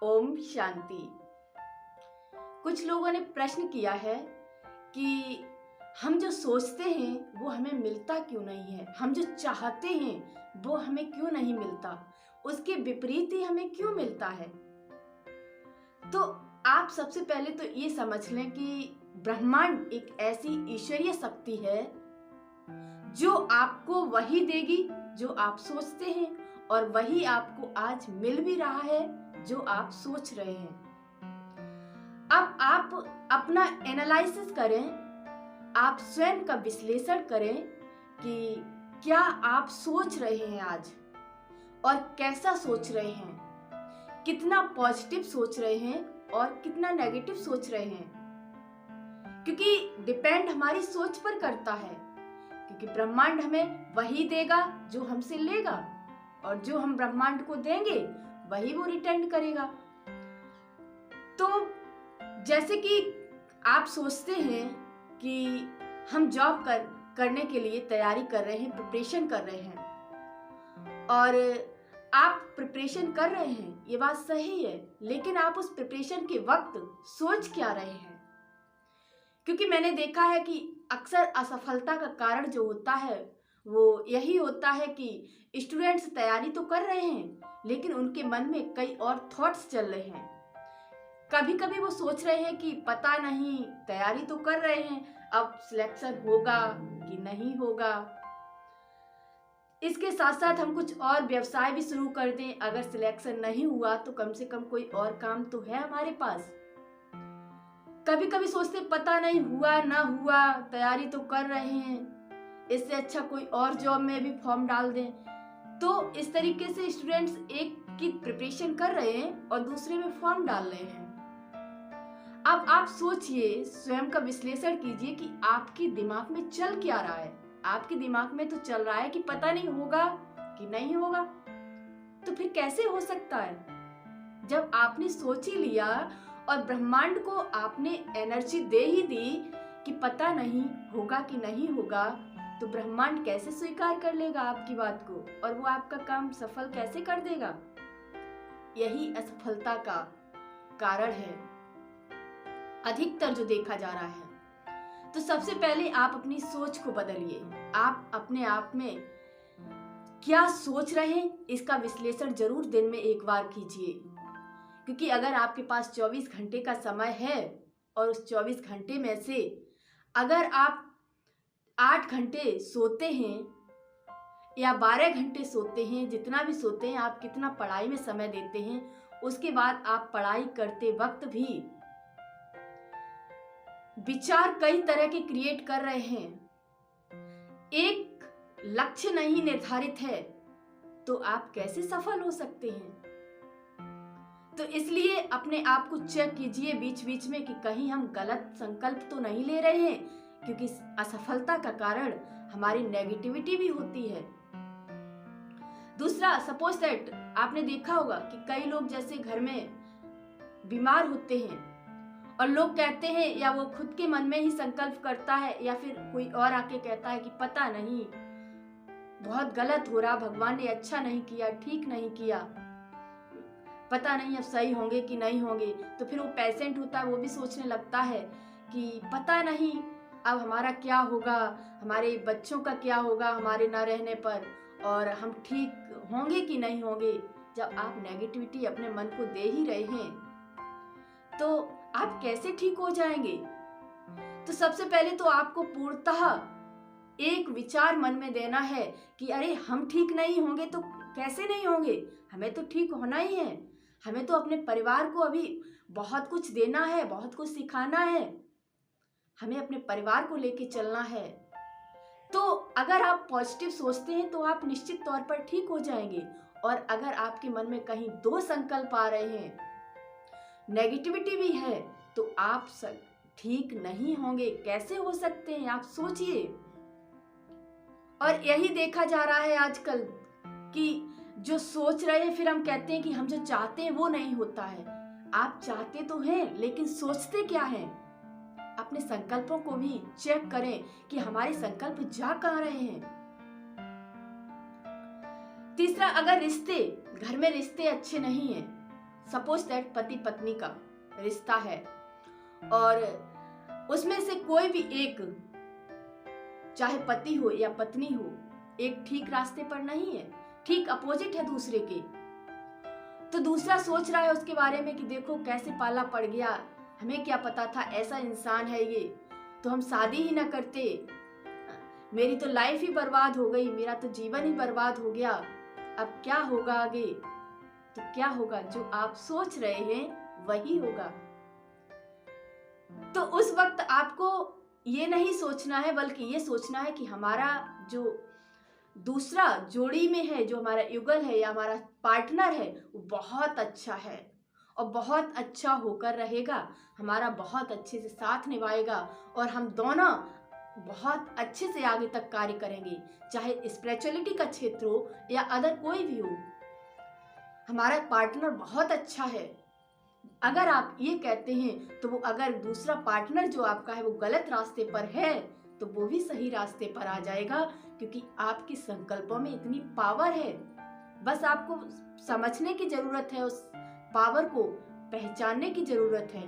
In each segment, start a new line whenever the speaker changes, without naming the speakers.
ओम शांति। कुछ लोगों ने प्रश्न किया है कि हम जो सोचते हैं वो हमें मिलता क्यों नहीं है, हम जो चाहते हैं वो हमें क्यों नहीं मिलता, उसके विपरीत ही हमें क्यों मिलता है। तो आप सबसे पहले तो ये समझ लें कि ब्रह्मांड एक ऐसी ईश्वरीय शक्ति है जो आपको वही देगी जो आप सोचते हैं, और वही आपको आज मिल भी रहा है जो आप सोच रहे हैं। अब आप अपना एनालिसिस करें, आप स्वयं का विश्लेषण करें कि क्या आप सोच रहे हैं आज, और कैसा सोच रहे हैं, कितना पॉजिटिव सोच रहे हैं और कितना नेगेटिव सोच रहे हैं। क्योंकि डिपेंड हमारी सोच पर करता है, क्योंकि ब्रह्मांड हमें वही देगा जो हमसे लेगा, और जो हम ब्रह्मांड को देंगे वही वो रिटर्न करेगा। तो जैसे कि आप सोचते हैं कि हम जॉब करने के लिए तैयारी कर रहे हैं, प्रिपरेशन कर रहे हैं, और आप प्रिपरेशन कर रहे हैं, ये बात सही है, लेकिन आप उस प्रिपरेशन के वक्त सोच क्या रहे हैं। क्योंकि मैंने देखा है कि अक्सर असफलता का कारण जो होता है वो यही होता है कि स्टूडेंट्स तैयारी तो कर रहे हैं लेकिन उनके मन में कई और थॉट्स चल रहे हैं। कभी कभी वो सोच रहे हैं कि पता नहीं, तैयारी तो कर रहे हैं, अब सिलेक्शन होगा कि नहीं होगा। इसके साथ साथ हम कुछ और व्यवसाय भी शुरू कर दें, अगर सिलेक्शन नहीं हुआ तो कम से कम कोई और काम तो है हमारे पास। कभी कभी सोचते पता नहीं, हुआ ना हुआ, तैयारी तो कर रहे हैं, इससे अच्छा कोई और जॉब में भी फॉर्म डाल दें। तो इस तरीके से स्टूडेंट्स एक की प्रिपरेशन कर रहे हैं और दूसरे में फॉर्म डाल रहे हैं। अब आप सोचिए, स्वयं का विश्लेषण कीजिए कि आपके दिमाग में चल क्या रहा है। आपके दिमाग में तो चल रहा है कि पता नहीं होगा कि नहीं होगा, तो फिर कैसे हो सकता है। जब आपने सोच ही लिया और ब्रह्मांड को आपने एनर्जी दे ही दी कि पता नहीं होगा कि नहीं होगा, तो ब्रह्मांड कैसे स्वीकार कर लेगा आपकी बात को, और वो आपका काम सफल कैसे कर देगा। यही असफलता का कारण है अधिकतर जो देखा जा रहा है। तो सबसे पहले आप अपनी सोच को बदलिए। आप अपने आप में क्या सोच रहे हैं इसका विश्लेषण जरूर दिन में एक बार कीजिए। क्योंकि अगर आपके पास 24 घंटे का समय है और उस 24 घंटे में से अगर आप 8 घंटे सोते हैं या 12 घंटे सोते हैं, जितना भी सोते हैं, आप कितना पढ़ाई में समय देते हैं, उसके बाद आप पढ़ाई करते वक्त भी विचार कई तरह के क्रिएट कर रहे हैं, एक लक्ष्य नहीं निर्धारित है, तो आप कैसे सफल हो सकते हैं। तो इसलिए अपने आप को चेक कीजिए बीच बीच में कि कहीं हम गलत संकल्प तो नहीं ले रहे हैं, क्योंकि असफलता का कारण हमारी नेगेटिविटी भी होती है। दूसरा, सपोज दैट आपने देखा होगा कि कई लोग जैसे घर में बीमार होते हैं और लोग कहते हैं, या वो खुद के मन में ही संकल्प करता है, या फिर कोई और आके कहता है कि पता नहीं, बहुत गलत हो रहा, भगवान ने अच्छा नहीं किया, ठीक नहीं किया, पता नहीं अब सही होंगे कि नहीं होंगे। तो फिर वो पेशेंट होता है, वो भी सोचने लगता है कि पता नहीं अब हमारा क्या होगा, हमारे बच्चों का क्या होगा हमारे ना रहने पर, और हम ठीक होंगे कि नहीं होंगे। जब आप नेगेटिविटी अपने मन को दे ही रहे हैं तो आप कैसे ठीक हो जाएंगे। तो सबसे पहले तो आपको पूर्णतः एक विचार मन में देना है कि अरे हम ठीक नहीं होंगे तो कैसे नहीं होंगे, हमें तो ठीक होना ही है, हमें तो अपने परिवार को अभी बहुत कुछ देना है, बहुत कुछ सिखाना है, हमें अपने परिवार को लेके चलना है। तो अगर आप पॉजिटिव सोचते हैं तो आप निश्चित तौर पर ठीक हो जाएंगे। और अगर आपके मन में कहीं दो संकल्प आ रहे हैं, नेगेटिविटी भी है, तो आप ठीक नहीं होंगे, कैसे हो सकते हैं, आप सोचिए। और यही देखा जा रहा है आजकल कि जो सोच रहे हैं फिर हम कहते हैं कि हम जो चाहते हैं वो नहीं होता है। आप चाहते तो हैं लेकिन सोचते क्या हैं। अपने संकल्पों को भी चेक करें कि हमारे संकल्प जा कहाँ रहे हैं। तीसरा, अगर घर में रिश्ते अच्छे नहीं हैं, सपोज दैट पति पत्नी का रिश्ता है और उसमें से कोई भी एक, चाहे पति हो या पत्नी हो, एक ठीक रास्ते पर नहीं है, ठीक अपोजिट है दूसरे के, तो दूसरा सोच रहा है उसके बारे में कि देखो कैसे पाला पड़ गया, हमें क्या पता था ऐसा इंसान है ये, तो हम शादी ही ना करते, मेरी तो लाइफ ही बर्बाद हो गई, मेरा तो जीवन ही बर्बाद हो गया, अब क्या होगा आगे। तो क्या होगा, जो आप सोच रहे हैं वही होगा। तो उस वक्त आपको ये नहीं सोचना है, बल्कि ये सोचना है कि हमारा जो दूसरा जोड़ी में है, जो हमारा युगल है या हमारा पार्टनर है, वो बहुत अच्छा है और बहुत अच्छा होकर रहेगा, हमारा बहुत अच्छे से साथ निभाएगा और हम दोनों बहुत अच्छे से आगे तक कार्य करेंगे, चाहे स्पिरिचुअलिटी का क्षेत्र हो या अदर कोई भी हो, हमारा पार्टनर बहुत अच्छा है। अगर आप ये कहते हैं तो वो, अगर दूसरा पार्टनर जो आपका है वो गलत रास्ते पर है तो वो भी सही रास्ते पर आ जाएगा, क्योंकि आपके संकल्पों में इतनी पावर है। बस आपको समझने की जरूरत है, उस पावर को पहचानने की जरूरत है।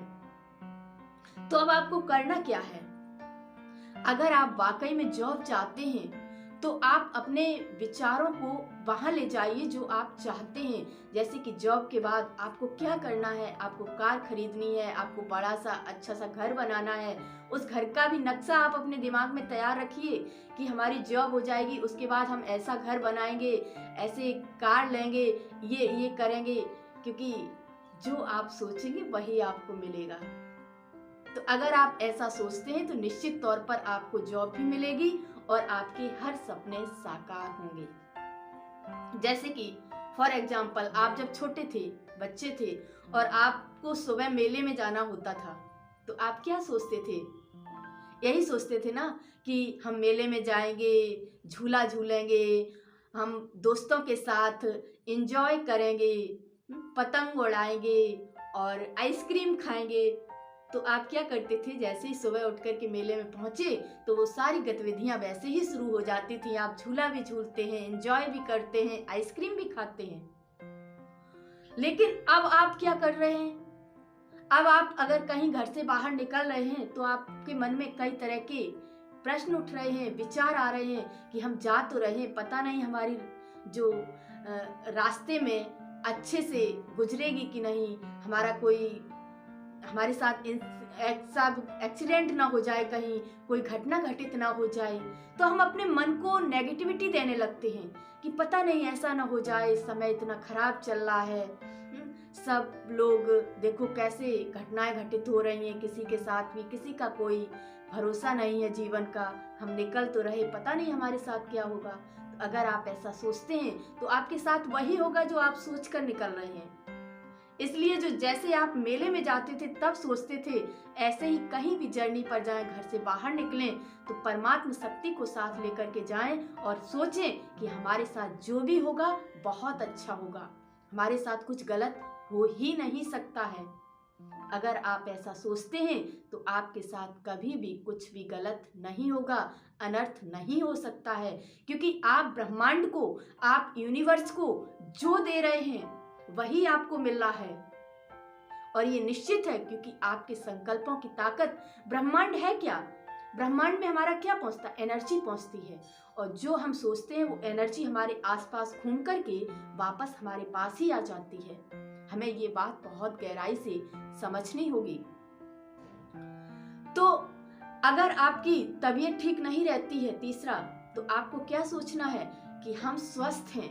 तो अब आपको करना क्या है? अगर आप वाकई में जॉब चाहते हैं तो आप अपने विचारों को वहां ले जाइए जो आप चाहते हैं। जैसे कि जॉब के बाद आपको क्या करना है, आपको कार खरीदनी है, आपको बड़ा सा अच्छा सा घर बनाना है, उस घर का भी नक्शा आप अपने दिमाग में तैयार रखिए कि हमारी जॉब हो जाएगी, उसके बाद हम ऐसा घर बनाएंगे, ऐसे कार लेंगे, ये करेंगे, क्योंकि जो आप सोचेंगे वही आपको मिलेगा। तो अगर आप ऐसा सोचते हैं तो निश्चित तौर पर आपको जॉब भी मिलेगी और आपके हर सपने साकार होंगे। जैसे कि फॉर एग्जाम्पल, आप जब छोटे थे, बच्चे थे और आपको सुबह मेले में जाना होता था, तो आप क्या सोचते थे? यही सोचते थे ना कि हम मेले में जाएंगे, झूला झूलेंगे, हम दोस्तों के साथ एंजॉय करेंगे, पतंग उड़ाएंगे और आइसक्रीम खाएंगे। तो आप क्या करते थे? जैसे ही सुबह उठ कर के मेले में पहुंचे तो वो सारी गतिविधियां वैसे ही शुरू हो जाती थी। आप झूला भी झूलते हैं, एंजॉय भी करते हैं, आइसक्रीम भी खाते हैं। लेकिन अब आप क्या कर रहे हैं? अब आप अगर कहीं घर से बाहर निकल रहे हैं तो आपके मन में कई तरह के प्रश्न उठ रहे हैं, विचार आ रहे हैं कि हम जा तो रहे हैं, पता नहीं हमारी जो रास्ते में अच्छे से गुजरेगी कि नहीं, हमारे साथ एक्सीडेंट ना हो जाए, कहीं कोई घटना घटित ना हो जाए। तो हम अपने मन को नेगेटिविटी देने लगते हैं कि पता नहीं ऐसा ना हो जाए, समय इतना खराब चल रहा है, सब लोग देखो कैसे घटनाएं घटित हो रही हैं, किसी के साथ भी किसी का कोई भरोसा नहीं है जीवन का, हम निकल तो रहे, पता नहीं हमारे साथ क्या होगा। तो अगर आप ऐसा सोचते हैं तो आपके साथ वही होगा जो आप सोच कर निकल रहे हैं। इसलिए जो जैसे आप मेले में जाते थे तब सोचते थे, ऐसे ही कहीं भी जर्नी पर जाएं, घर से बाहर निकलें तो परमात्मा शक्ति को साथ लेकर के जाएं और सोचें कि हमारे साथ जो भी होगा बहुत अच्छा होगा, हमारे साथ कुछ गलत हो ही नहीं सकता है। अगर आप ऐसा सोचते हैं तो आपके साथ कभी भी कुछ भी गलत नहीं होगा, अनर्थ नहीं हो सकता है, क्योंकि आप ब्रह्मांड को, आप यूनिवर्स को जो दे रहे हैं वही आपको मिल रहा है। और ये निश्चित है, क्योंकि आपके संकल्पों की ताकत, ब्रह्मांड है क्या? ब्रह्मांड में हमारा क्या पहुंचता है? एनर्जी पहुंचती है, और जो हम सोचते हैं वो एनर्जी हमारे आसपास घूम करके वापस हमारे पास ही आ जाती है। हमें ये बात बहुत गहराई से समझनी होगी। तो अगर आपकी तबीयत ठीक नहीं रहती है, तीसरा, तो आपको क्या सोचना है कि हम स्वस्थ हैं,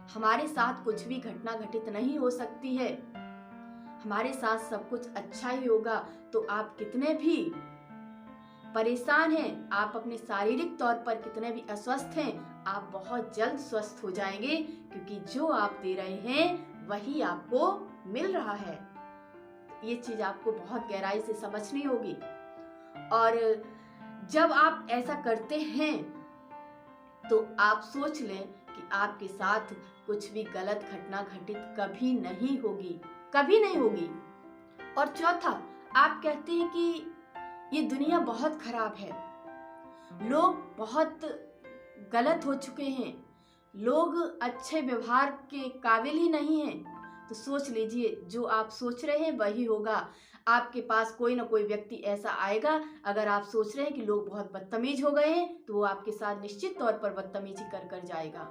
हमारे साथ कुछ भी घटना घटित नहीं हो सकती है, हमारे साथ सब कुछ अच्छा ही होगा। तो आप कितने भी परेशान हैं, आप अपने शारीरिक तौर पर कितने भी अस्वस्थ हैं, आप बहुत जल्द स्वस्थ हो जाएंगे, क्योंकि जो आप दे रहे हैं वही आपको मिल रहा है। ये चीज आपको बहुत गहराई से समझनी होगी। और जब आप ऐसा करते हैं तो आप सोच लें कि आपके साथ कुछ भी गलत घटना घटित कभी नहीं होगी, कभी नहीं होगी। और चौथा, आप कहते हैं कि ये दुनिया बहुत खराब है, लोग बहुत गलत हो चुके हैं, लोग अच्छे व्यवहार के काबिल ही नहीं हैं, तो सोच लीजिए जो आप सोच रहे हैं वही होगा। आपके पास कोई ना कोई व्यक्ति ऐसा आएगा, अगर आप सोच रहे हैं कि लोग बहुत बदतमीज हो गए हैं तो वो आपके साथ निश्चित तौर पर बदतमीजी कर कर जाएगा।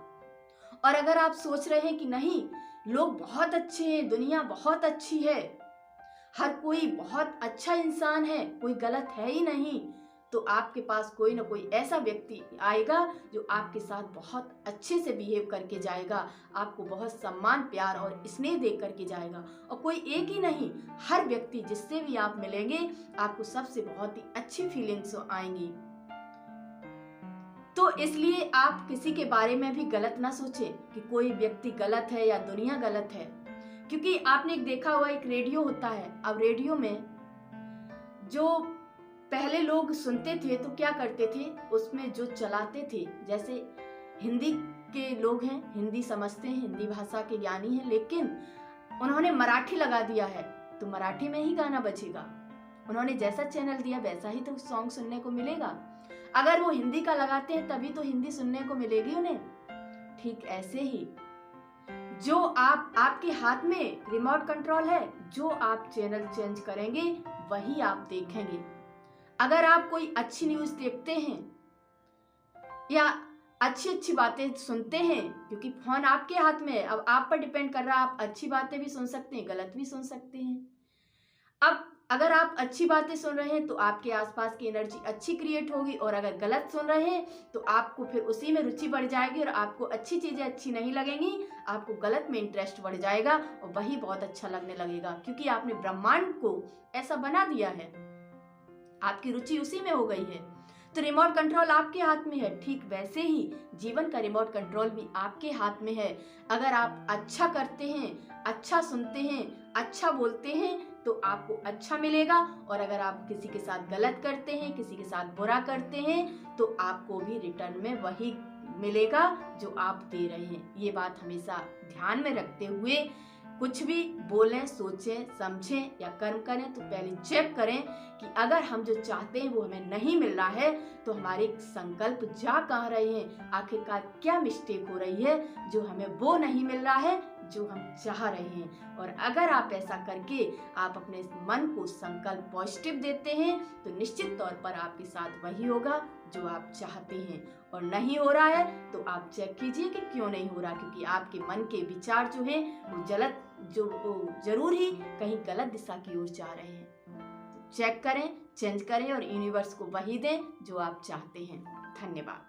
और अगर आप सोच रहे हैं कि नहीं, लोग बहुत अच्छे हैं, दुनिया बहुत अच्छी है, हर कोई बहुत अच्छा इंसान है, कोई गलत है ही नहीं, तो आपके पास कोई ना कोई ऐसा व्यक्ति आएगा जो आपके साथ बहुत अच्छे से बिहेव करके जाएगा, आपको बहुत सम्मान, प्यार और स्नेह दे करके जाएगा। और कोई एक ही नहीं, हर व्यक्ति जिससे भी आप मिलेंगे आपको सबसे बहुत ही अच्छी फीलिंग्स आएंगी। तो इसलिए आप किसी के बारे में भी गलत ना सोचें कि कोई व्यक्ति गलत है या दुनिया गलत है, क्योंकि आपने एक देखा हुआ एक रेडियो होता है। अब रेडियो में जो पहले लोग सुनते थे तो क्या करते थे, उसमें जो चलाते थे, जैसे हिंदी के लोग हैं, हिंदी समझते हैं, हिंदी भाषा के ज्ञानी हैं, लेकिन उन्होंने मराठी लगा दिया है तो मराठी में ही गाना बजेगा। उन्होंने जैसा चैनल दिया वैसा ही तो सॉन्ग सुनने को मिलेगा। अगर वो हिंदी का लगाते हैं तभी तो हिंदी सुनने को मिलेगी उन्हें। ठीक ऐसे ही जो आपके हाथ में रिमोट कंट्रोल है, जो आप चैनल चेंज करेंगे वही आप देखेंगे। अगर आप कोई अच्छी न्यूज़ देखते हैं या अच्छी अच्छी बातें सुनते हैं, क्योंकि फोन आपके हाथ में है, अब आप पर डिपेंड कर रहा है, आप अच्छी बातें भी सुन सकते हैं, गलत भी सुन सकते हैं। अब अगर आप अच्छी बातें सुन रहे हैं तो आपके आसपास की एनर्जी अच्छी क्रिएट होगी, और अगर गलत सुन रहे हैं तो आपको फिर उसी में रुचि बढ़ जाएगी और आपको अच्छी चीज़ें अच्छी नहीं लगेंगी, आपको गलत में इंटरेस्ट बढ़ जाएगा और वही बहुत अच्छा लगने लगेगा, क्योंकि आपने ब्रह्मांड को ऐसा बना दिया है, आपकी रुचि उसी में हो गई है। तो रिमोट कंट्रोल आपके हाथ में है, ठीक वैसे ही जीवन का रिमोट कंट्रोल भी आपके हाथ में है। अगर आप अच्छा करते हैं, अच्छा सुनते हैं, अच्छा बोलते हैं तो आपको अच्छा मिलेगा, और अगर आप किसी के साथ गलत करते हैं, किसी के साथ बुरा करते हैं तो आपको भी रिटर्न में वही मिलेगा जो आप दे रहे हैं। ये बात हमेशा ध्यान में रखते हुए कुछ भी बोलें, सोचें, समझें या कर्म करें तो पहले चेक करें कि अगर हम जो चाहते हैं वो हमें नहीं मिल रहा है तो हमारे संकल्प जा कहाँ रहे हैं, आखिरकार क्या मिस्टेक हो रही है जो हमें वो नहीं मिल रहा है जो हम चाह रहे हैं। और अगर आप ऐसा करके आप अपने मन को संकल्प पॉजिटिव देते हैं तो निश्चित तौर पर आपके साथ वही होगा जो आप चाहते हैं। और नहीं हो रहा है तो आप चेक कीजिए कि क्यों नहीं हो रहा, क्योंकि आपके मन के विचार जो हैं वो जरूर ही कहीं गलत दिशा की ओर जा रहे हैं। तो चेक करें, चेंज करें और यूनिवर्स को वही दें जो आप चाहते हैं। धन्यवाद।